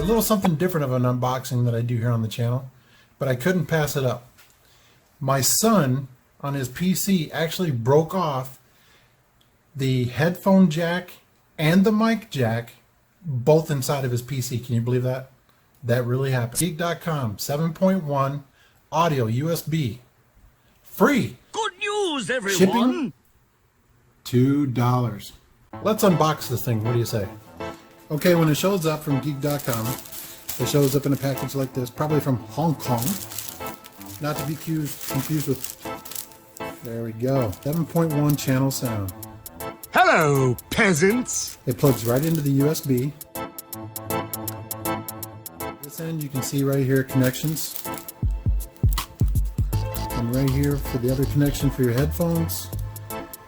little something different of an unboxing that I do here on the channel, but I couldn't pass it up. My son on his PC actually broke off the headphone jack and the mic jack both inside of his PC. Can you believe that? That really happened. Geek.com 7.1 audio USB. Free. Good news, everyone. Shipping $2. Let's unbox this thing. What do you say? Okay, when it shows up from geek.com, it shows up in a package like this, probably from Hong Kong. Not to be confused with, there we go, 7.1 channel sound. Hello, peasants. It plugs right into the USB. This end you can see right here, connections. And right here for the other connection for your headphones.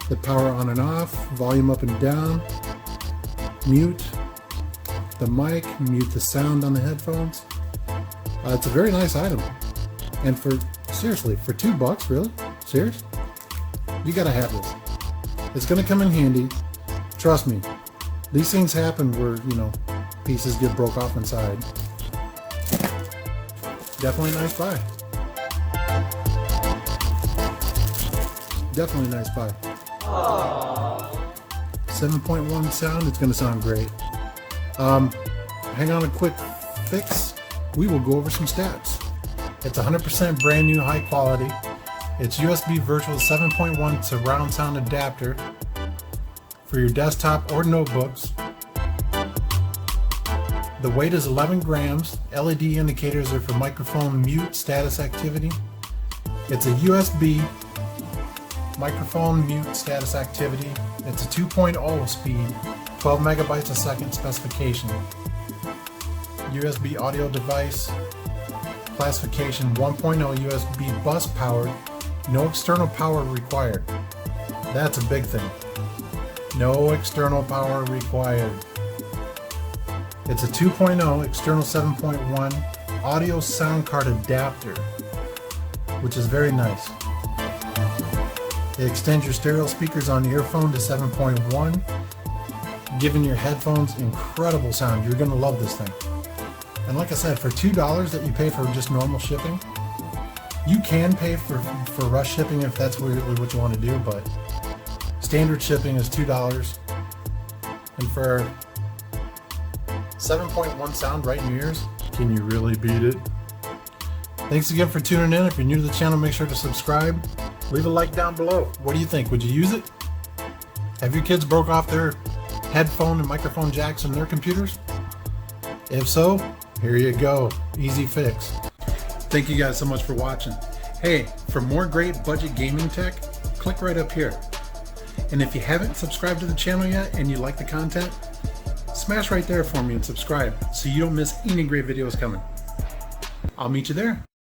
The power on and off, volume up and down, mute the mic, mute the sound on the headphones. It's a very nice item. And seriously, for $2, really? Serious? You gotta have this. It's gonna come in handy. Trust me. These things happen where, pieces get broke off inside. Definitely a nice buy. Definitely a nice buy. 7.1 sound, it's gonna sound great. Hang on a quick fix. We will go over some stats. It's 100% brand new, high quality. It's USB virtual 7.1 surround sound adapter for your desktop or notebooks. The weight is 11 grams. LED indicators are for microphone mute status activity. It's a USB microphone mute status activity. It's a 2.0 speed, 12 megabytes a second specification. USB audio device, classification 1.0 USB bus powered, no external power required. That's a big thing. No external power required. It's a 2.0 external 7.1 audio sound card adapter, which is very nice. It extends your stereo speakers on the earphone to 7.1, giving your headphones incredible sound. You're going to love this thing. And like I said, for $2 that you pay for just normal shipping, you can pay for rush shipping if that's really what you want to do, but standard shipping is $2. And for 7.1 sound right in your ears, can you really beat it? Thanks again for tuning in. If you're new to the channel, make sure to subscribe. Leave a like down below. What do you think? Would you use it? Have your kids broke off their headphone and microphone jacks in their computers? If so, here you go. Easy fix. Thank you guys so much for watching. Hey, for more great budget gaming tech, click right up here. And if you haven't subscribed to the channel yet and you like the content, smash right there for me and subscribe so you don't miss any great videos coming. I'll meet you there.